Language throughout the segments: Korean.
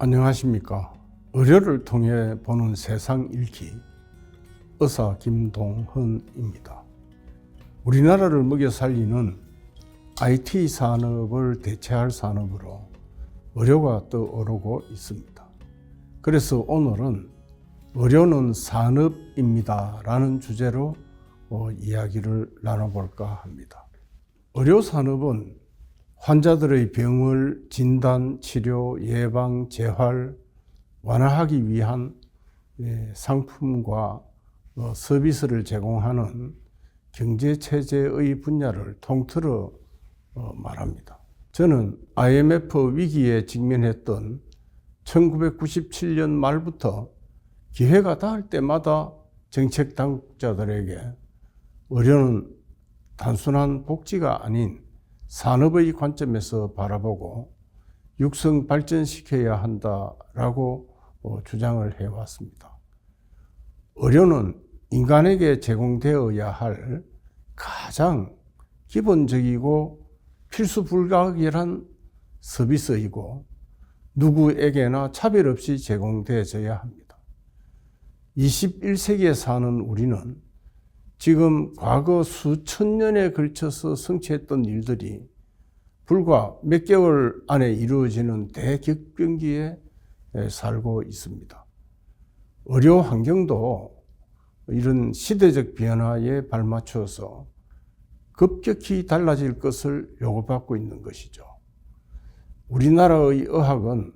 안녕하십니까. 의료를 통해 보는 세상 읽기 의사 김동헌입니다. 우리나라를 먹여 살리는 IT 산업을 대체할 산업으로 의료가 떠오르고 있습니다. 그래서 오늘은 의료는 산업입니다 라는 주제로 이야기를 나눠볼까 합니다. 의료산업은 환자들의 병을 진단, 치료, 예방, 재활, 완화하기 위한 상품과 서비스를 제공하는 경제체제의 분야를 통틀어 말합니다. 저는 IMF 위기에 직면했던 1997년 말부터 기회가 닿을 때마다 정책 당국자들에게 의료는 단순한 복지가 아닌 산업의 관점에서 바라보고 육성 발전시켜야 한다라고 주장을 해왔습니다. 의료는 인간에게 제공되어야 할 가장 기본적이고 필수 불가결한 서비스이고 누구에게나 차별 없이 제공되어야 합니다. 21세기에 사는 우리는 지금 과거 수천 년에 걸쳐서 성취했던 일들이 불과 몇 개월 안에 이루어지는 대격변기에 살고 있습니다. 의료 환경도 이런 시대적 변화에 발맞춰서 급격히 달라질 것을 요구받고 있는 것이죠. 우리나라의 의학은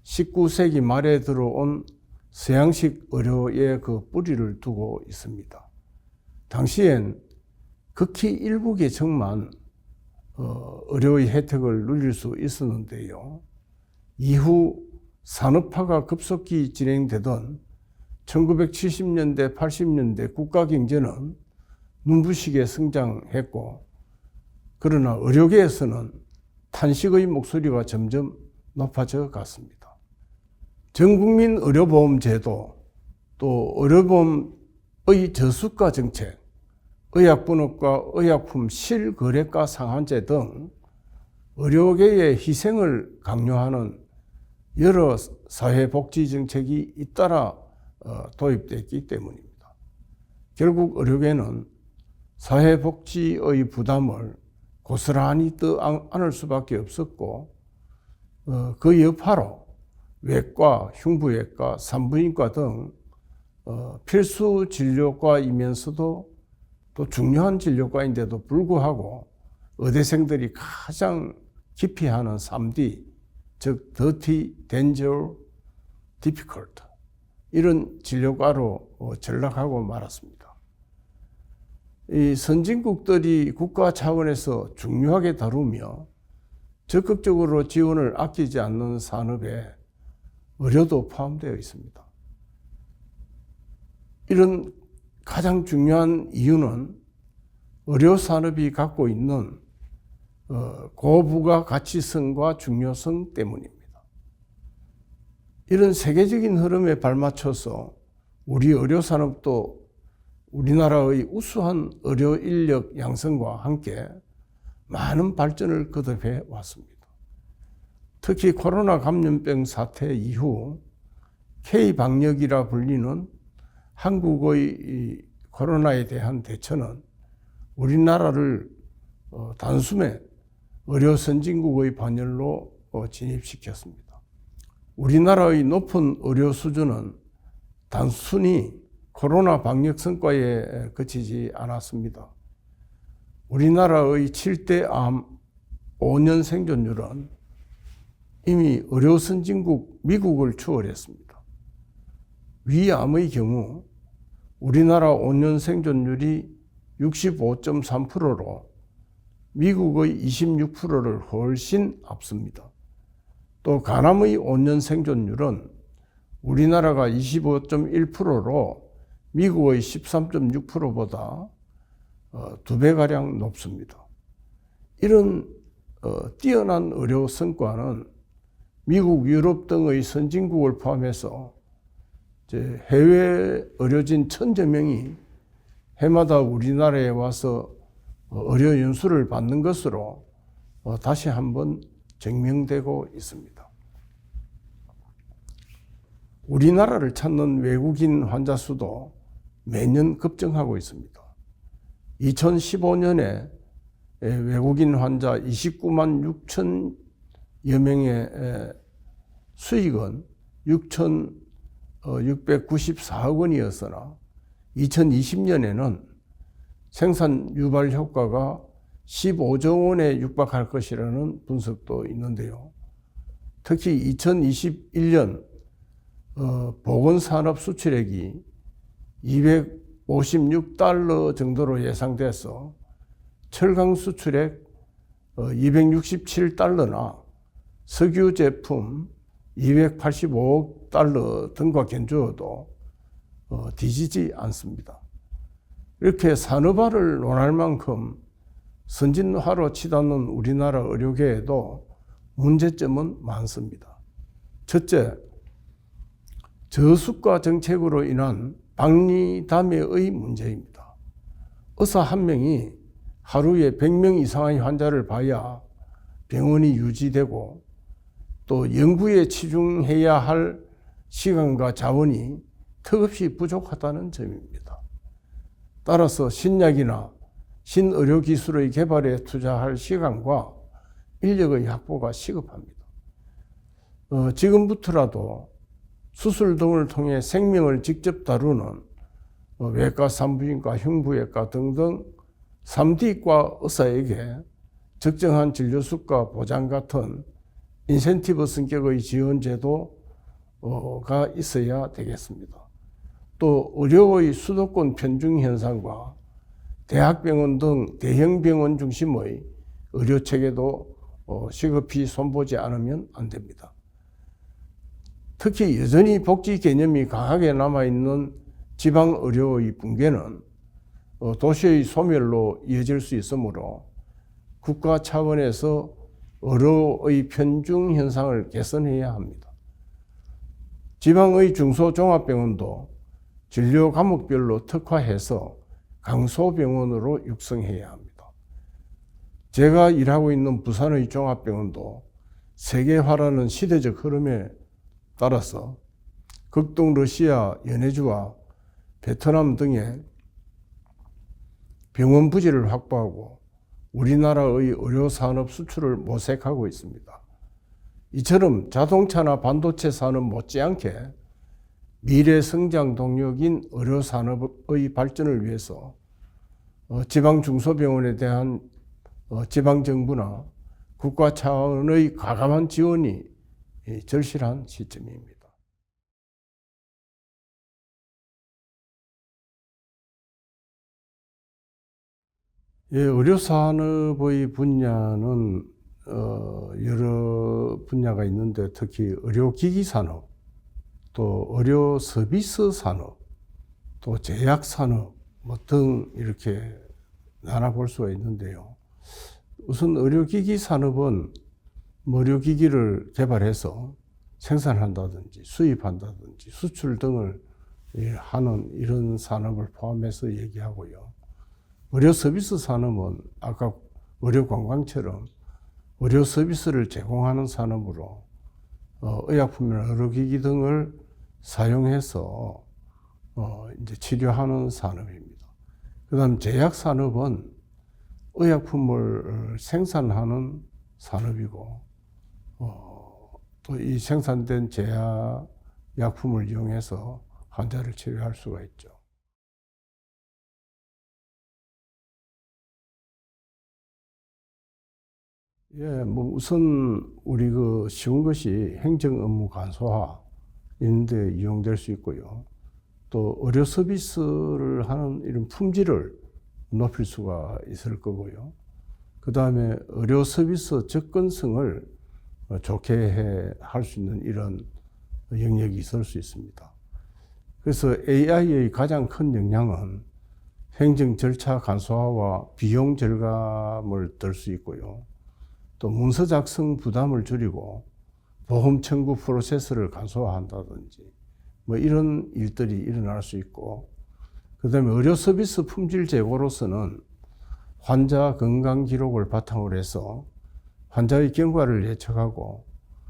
19세기 말에 들어온 서양식 의료의 그 뿌리를 두고 있습니다. 당시엔 극히 일부 계층만 의료의 혜택을 누릴 수 있었는데요. 이후 산업화가 급속히 진행되던 1970년대, 80년대 국가 경제는 눈부시게 성장했고, 그러나 의료계에서는 탄식의 목소리가 점점 높아져 갔습니다. 전국민 의료보험 제도, 또 의료보험의 저수가 정책, 의약분업과 의약품 실거래가 상한제 등 의료계의 희생을 강요하는 여러 사회복지 정책이 잇따라 도입됐기 때문입니다. 결국 의료계는 사회복지의 부담을 고스란히 떠 안을 수밖에 없었고, 그 여파로 외과, 흉부외과, 산부인과 등 필수 진료과이면서도 또 중요한 진료과인데도 불구하고 의대생들이 가장 기피하는 3D, 즉 Dirty, Danger, Difficult, 이런 진료과로 전락하고 말았습니다. 이 선진국들이 국가 차원에서 중요하게 다루며 적극적으로 지원을 아끼지 않는 산업에 의료도 포함되어 있습니다. 이런 가장 중요한 이유는 의료산업이 갖고 있는 고부가 가치성과 중요성 때문입니다. 이런 세계적인 흐름에 발맞춰서 우리 의료산업도 우리나라의 우수한 의료 인력 양성과 함께 많은 발전을 거듭해 왔습니다. 특히 코로나 감염병 사태 이후 K-방역이라 불리는 한국의 코로나에 대한 대처는 우리나라를 단숨에 의료 선진국의 반열로 진입시켰습니다. 우리나라의 높은 의료 수준은 단순히 코로나 방역 성과에 그치지 않았습니다. 우리나라의 7대 암 5년 생존율은 이미 의료 선진국 미국을 추월했습니다. 위암의 경우 우리나라 5년 생존율이 65.3%로 미국의 26%를 훨씬 앞섭니다. 또 간암의 5년 생존율은 우리나라가 25.1%로 미국의 13.6%보다 2배가량 높습니다. 이런 뛰어난 의료 성과는 미국, 유럽 등의 선진국을 포함해서 해외 의료진 1000여 명이 해마다 우리나라에 와서 의료 연수를 받는 것으로 다시 한번 증명되고 있습니다. 우리나라를 찾는 외국인 환자 수도 매년 급증하고 있습니다. 2015년에 외국인 환자 29만 6천여 명의 수익은 6,694억 원이었으나 2020년에는 생산 유발 효과가 15조 원에 육박할 것이라는 분석도 있는데요. 특히 2021년 보건산업 수출액이 256달러 정도로 예상돼서 철강 수출액 267달러나 석유 제품 285억 달러 등과 견주어도 뒤지지 않습니다. 이렇게 산업화를 논할 만큼 선진화로 치닫는 우리나라 의료계에도 문제점은 많습니다. 첫째, 저수가 정책으로 인한 박리담회의 문제입니다. 의사 한 명이 하루에 100명 이상의 환자를 봐야 병원이 유지되고 또 연구에 치중해야 할 시간과 자원이 턱없이 부족하다는 점입니다. 따라서 신약이나 신의료기술의 개발에 투자할 시간과 인력의 확보가 시급합니다. 지금부터라도 수술 등을 통해 생명을 직접 다루는 외과, 산부인과, 흉부외과 등등 3D과 의사에게 적정한 진료수가 보장 같은 인센티브 성격의 지원 제도가 있어야 되겠습니다. 또 의료의 수도권 편중 현상과 대학병원 등 대형 병원 중심의 의료 체계도 시급히 손보지 않으면 안 됩니다. 특히 여전히 복지 개념이 강하게 남아있는 지방 의료의 붕괴는 도시의 소멸로 이어질 수 있으므로 국가 차원에서 의료의 편중 현상을 개선해야 합니다. 지방의 중소종합병원도 진료 과목별로 특화해서 강소병원으로 육성해야 합니다. 제가 일하고 있는 부산의 종합병원도 세계화라는 시대적 흐름에 따라서 극동 러시아, 연해주와 베트남 등의 병원 부지를 확보하고 우리나라의 의료산업 수출을 모색하고 있습니다. 이처럼 자동차나 반도체 산업 못지않게 미래 성장 동력인 의료산업의 발전을 위해서 지방 중소병원에 대한 지방정부나 국가 차원의 과감한 지원이 절실한 시점입니다. 예, 의료산업의 분야는 여러 분야가 있는데 특히 의료기기 산업, 또 의료 서비스 산업, 또 제약 산업 등 이렇게 나눠볼 수가 있는데요. 우선 의료기기 산업은 의료기기를 개발해서 생산한다든지 수입한다든지 수출 등을 하는 이런 산업을 포함해서 얘기하고요. 의료 서비스 산업은 아까 의료 관광처럼 의료 서비스를 제공하는 산업으로 의약품이나 의료기기 등을 사용해서 이제 치료하는 산업입니다. 그다음 제약 산업은 의약품을 생산하는 산업이고 또 이 생산된 제약 약품을 이용해서 환자를 치료할 수가 있죠. 예, 우선 우리 쉬운 것이 행정 업무 간소화 이런데 이용될 수 있고요. 또 의료 서비스를 하는 이런 품질을 높일 수가 있을 거고요. 그 다음에 의료 서비스 접근성을 좋게 할 수 있는 이런 영역이 있을 수 있습니다. 그래서 AI의 가장 큰 역량은 행정 절차 간소화와 비용 절감을 들 수 있고요. 또 문서 작성 부담을 줄이고 보험 청구 프로세스를 간소화한다든지 이런 일들이 일어날 수 있고, 그 다음에 의료 서비스 품질 제고로서는 환자 건강 기록을 바탕으로 해서 환자의 경과를 예측하고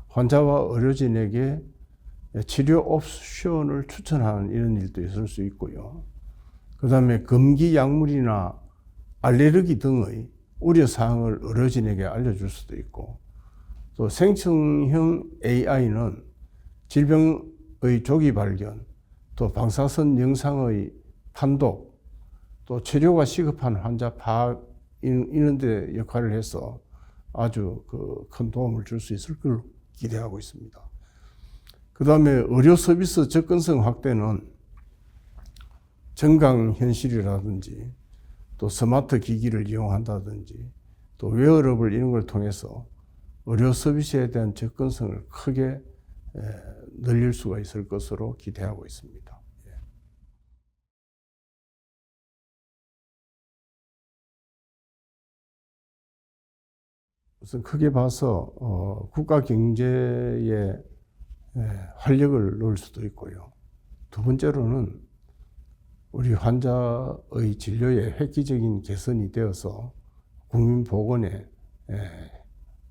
환자와 의료진에게 치료 옵션을 추천하는 이런 일도 있을 수 있고요. 그 다음에 금기 약물이나 알레르기 등의 우려사항을 의료진에게 알려줄 수도 있고, 또 생성형 AI는 질병의 조기 발견, 또 방사선 영상의 판독, 또 치료가 시급한 환자 파악 이런 데 역할을 해서 아주 큰 도움을 줄 수 있을 걸 기대하고 있습니다. 그 다음에 의료 서비스 접근성 확대는 정강현실이라든지 또 스마트 기기를 이용한다든지 또 웨어러블 이런 걸 통해서 의료 서비스에 대한 접근성을 크게 늘릴 수가 있을 것으로 기대하고 있습니다. 우선 크게 봐서 국가 경제에 활력을 넣을 수도 있고요. 두 번째로는 우리 환자의 진료에 획기적인 개선이 되어서 국민 보건의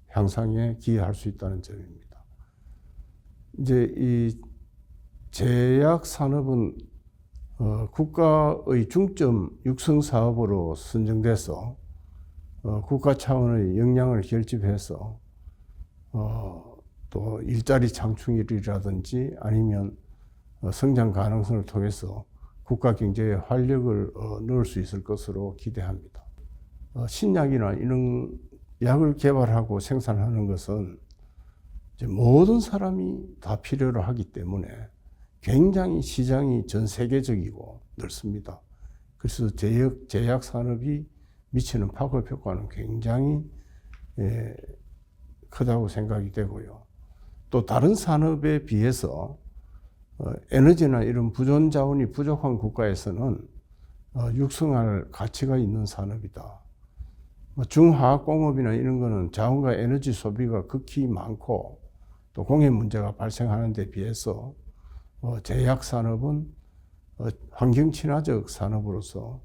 향상에 기여할 수 있다는 점입니다. 이제 이 제약 산업은 국가의 중점 육성 사업으로 선정돼서 국가 차원의 역량을 결집해서 또 일자리 창출이라든지 아니면 성장 가능성을 통해서 국가 경제에 활력을 넣을 수 있을 것으로 기대합니다. 신약이나 이런 약을 개발하고 생산하는 것은 이제 모든 사람이 다 필요로 하기 때문에 굉장히 시장이 전 세계적이고 넓습니다. 그래서 제약 산업이 미치는 파급 효과는 굉장히 크다고 생각이 되고요. 또 다른 산업에 비해서 에너지나 이런 부존 자원이 부족한 국가에서는 육성할 가치가 있는 산업이다. 중화학공업이나 이런 거는 자원과 에너지 소비가 극히 많고 또 공해 문제가 발생하는 데 비해서 제약 산업은 환경 친화적 산업으로서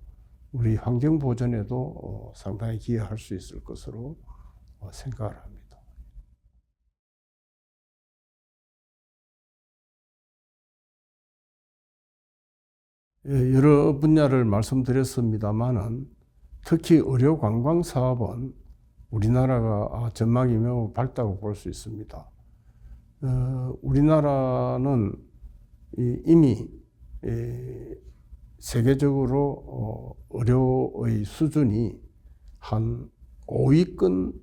우리 환경 보전에도 상당히 기여할 수 있을 것으로 생각을 합니다. 여러 분야를 말씀드렸습니다만은 특히 의료 관광 사업은 우리나라가 전망이 매우 밝다고 볼 수 있습니다. 우리나라는 이미 세계적으로 의료의 수준이 한 5위권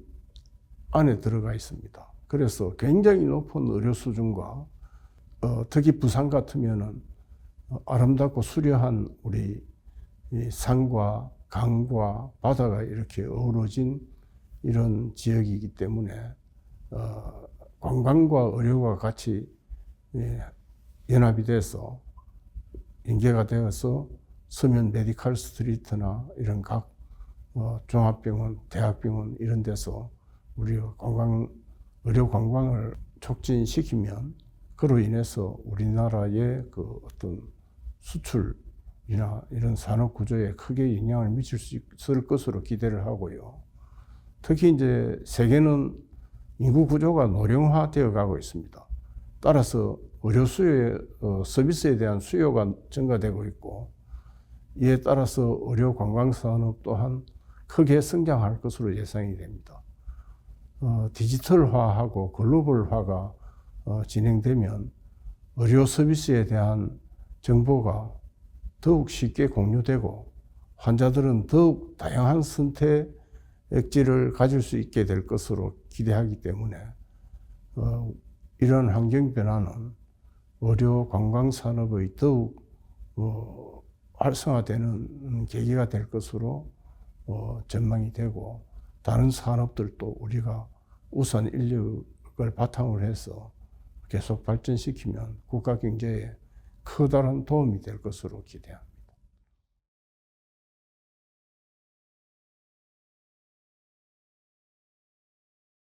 안에 들어가 있습니다. 그래서 굉장히 높은 의료 수준과 특히 부산 같으면은 아름답고 수려한 우리 산과 강과 바다가 이렇게 어우러진 이런 지역이기 때문에 관광과 의료가 같이 연합이 돼서 연계가 되어서 서면 메디컬 스트리트나 이런 각 종합병원, 대학병원 이런 데서 우리가 의료 관광을 촉진시키면 그로 인해서 우리나라의 어떤 수출이나 이런 산업 구조에 크게 영향을 미칠 수 있을 것으로 기대를 하고요. 특히 이제 세계는 인구 구조가 노령화되어 가고 있습니다. 따라서 의료 수요의 서비스에 대한 수요가 증가되고 있고 이에 따라서 의료 관광 산업 또한 크게 성장할 것으로 예상이 됩니다. 디지털화하고 글로벌화가 진행되면 의료 서비스에 대한 정보가 더욱 쉽게 공유되고 환자들은 더욱 다양한 선택지를 가질 수 있게 될 것으로 기대하기 때문에 이런 환경 변화는 의료 관광 산업의 더욱 활성화되는 계기가 될 것으로 전망이 되고 다른 산업들도 우리가 우선 인력을 바탕으로 해서 계속 발전시키면 국가 경제에 커다란 도움이 될 것으로 기대합니다.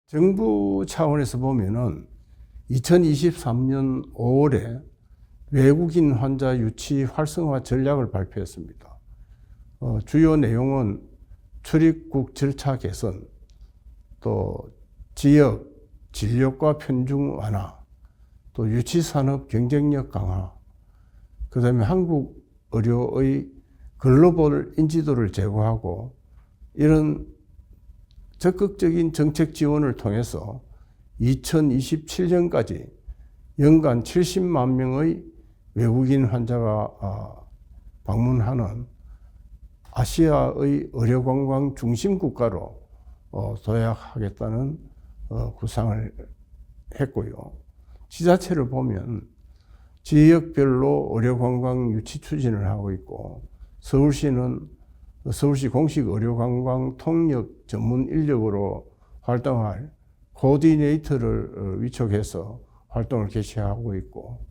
정부 차원에서 보면은 2023년 5월에 외국인 환자 유치 활성화 전략을 발표했습니다. 주요 내용은 출입국 절차 개선, 또 지역 진료과 편중 완화, 또 유치산업 경쟁력 강화, 그 다음에 한국 의료의 글로벌 인지도를 제고하고 이런 적극적인 정책 지원을 통해서 2027년까지 연간 70만 명의 외국인 환자가 방문하는 아시아의 의료관광 중심 국가로 도약하겠다는 구상을 했고요. 지자체를 보면 지역별로 의료관광 유치 추진을 하고 있고, 서울시는 서울시 공식 의료관광 통역 전문 인력으로 활동할 코디네이터를 위촉해서 활동을 개시하고 있고,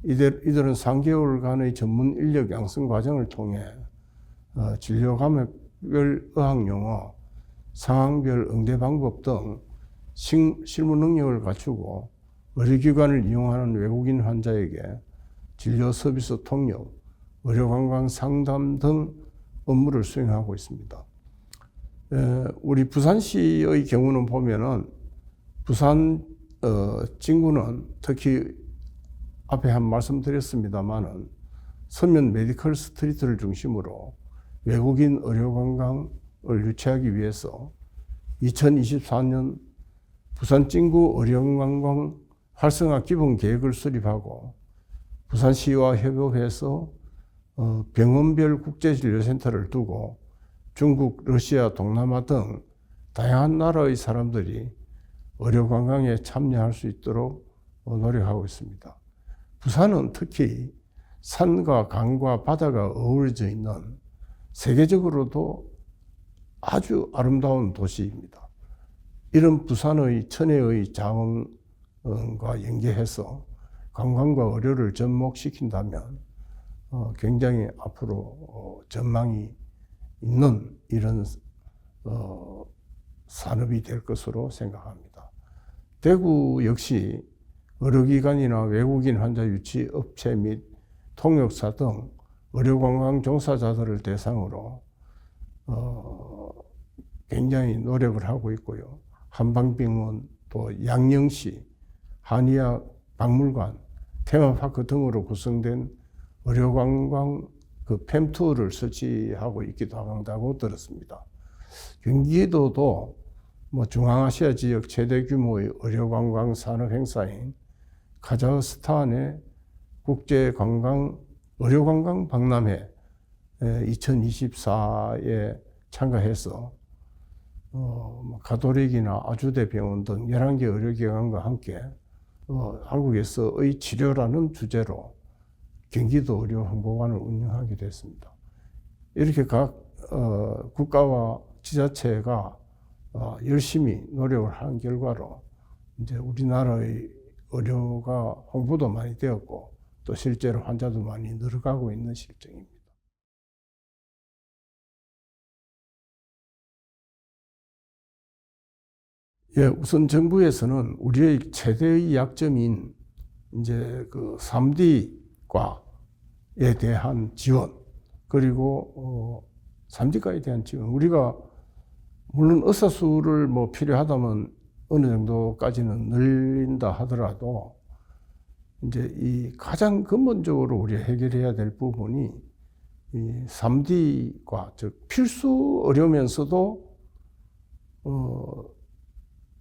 이들은 3개월간의 전문 인력 양성 과정을 통해 진료 과목별 의학용어, 상황별 응대 방법 등 실무 능력을 갖추고 의료기관을 이용하는 외국인 환자에게 진료 서비스 통역, 의료관광 상담 등 업무를 수행하고 있습니다. 우리 부산시의 경우는 보면은 부산 진구는 특히 앞에 한 말씀 드렸습니다만은 서면 메디컬 스트리트를 중심으로 외국인 의료관광을 유치하기 위해서 2024년 부산 진구 의료관광 활성화 기본 계획을 수립하고 부산시와 협업해서 병원별 국제진료센터를 두고 중국, 러시아, 동남아 등 다양한 나라의 사람들이 의료관광에 참여할 수 있도록 노력하고 있습니다. 부산은 특히 산과 강과 바다가 어우러져 있는 세계적으로도 아주 아름다운 도시입니다. 이런 부산의 천혜의 자원과 연계해서 관광과 의료를 접목시킨다면 굉장히 앞으로 전망이 있는 이런 산업이 될 것으로 생각합니다. 대구 역시 의료기관이나 외국인 환자 유치 업체 및 통역사 등 의료관광 종사자들을 대상으로 굉장히 노력을 하고 있고요. 한방병원, 또 양령시, 한의학 박물관, 테마파크 등으로 구성된 의료관광 팸투어를 설치하고 있기도 한다고 들었습니다. 경기도도 중앙아시아 지역 최대 규모의 의료관광 산업 행사인 카자흐스탄의 의료관광 박람회 2024에 참가해서 가톨릭이나 아주대 병원 등 11개 의료기관과 함께 한국에서의 치료라는 주제로 경기도 의료홍보관을 운영하게 됐습니다. 이렇게 각 국가와 지자체가 열심히 노력을 한 결과로 이제 우리나라의 의료가 홍보도 많이 되었고 또 실제로 환자도 많이 늘어가고 있는 실정입니다. 예, 우선 정부에서는 우리의 최대의 약점인 이제 그 3D과에 대한 지원, 그리고 3D과에 대한 지원. 우리가 물론 의사수를 필요하다면 어느 정도까지는 늘린다 하더라도 이제 이 가장 근본적으로 우리가 해결해야 될 부분이 이 3D과, 즉 필수 의료면서도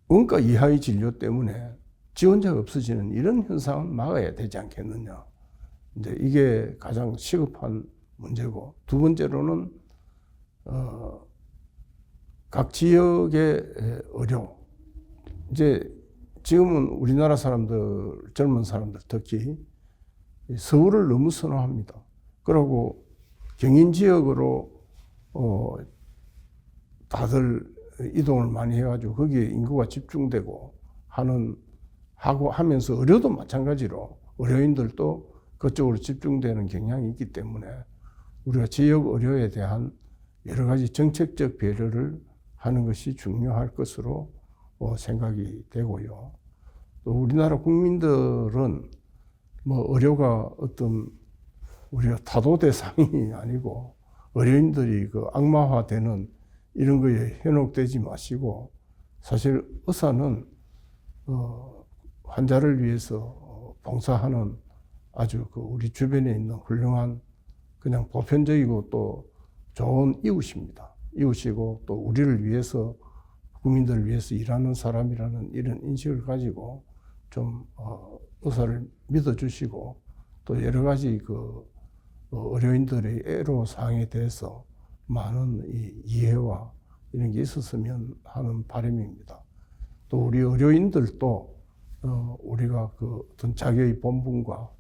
원가 이하의 진료 때문에 지원자가 없어지는 이런 현상은 막아야 되지 않겠느냐. 이제 이게 가장 시급한 문제고, 두 번째로는 각 지역의 의료, 이제 지금은 우리나라 사람들, 젊은 사람들 특히 서울을 너무 선호합니다. 그리고 경인 지역으로 다들 이동을 많이 해가지고 거기에 인구가 집중되고 하면서 의료도 마찬가지로 의료인들도 그쪽으로 집중되는 경향이 있기 때문에 우리가 지역 의료에 대한 여러 가지 정책적 배려를 하는 것이 중요할 것으로 생각이 되고요. 또 우리나라 국민들은 의료가 어떤 우리가 타도 대상이 아니고 의료인들이 그 악마화되는 이런 거에 현혹되지 마시고, 사실 의사는 환자를 위해서 봉사하는 아주 그 우리 주변에 있는 훌륭한 그냥 보편적이고 또 좋은 이웃입니다. 이웃이고 또 우리를 위해서 국민들을 위해서 일하는 사람이라는 이런 인식을 가지고 좀 의사를 믿어주시고 또 여러 가지 그 의료인들의 애로사항에 대해서 많은 이해와 이런 게 있었으면 하는 바람입니다. 또 우리 의료인들도 우리가 그 어떤 자기의 본분과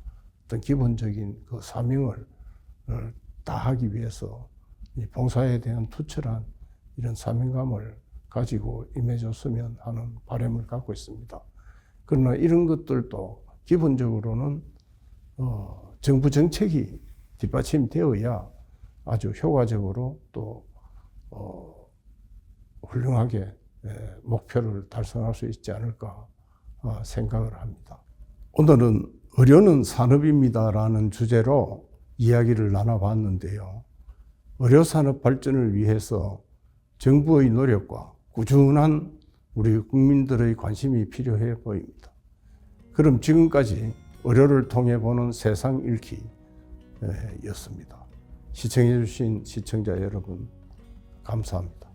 어떤 기본적인 그 사명을 다하기 위해서 이 봉사에 대한 투철한 이런 사명감을 가지고 임해줬으면 하는 바람을 갖고 있습니다. 그러나 이런 것들도 기본적으로는 정부 정책이 뒷받침되어야 아주 효과적으로 또 훌륭하게 목표를 달성할 수 있지 않을까 생각을 합니다. 오늘은 의료는 산업입니다라는 주제로 이야기를 나눠봤는데요. 의료산업 발전을 위해서 정부의 노력과 꾸준한 우리 국민들의 관심이 필요해 보입니다. 그럼 지금까지 의료를 통해 보는 세상 읽기였습니다. 시청해 주신 시청자 여러분 감사합니다.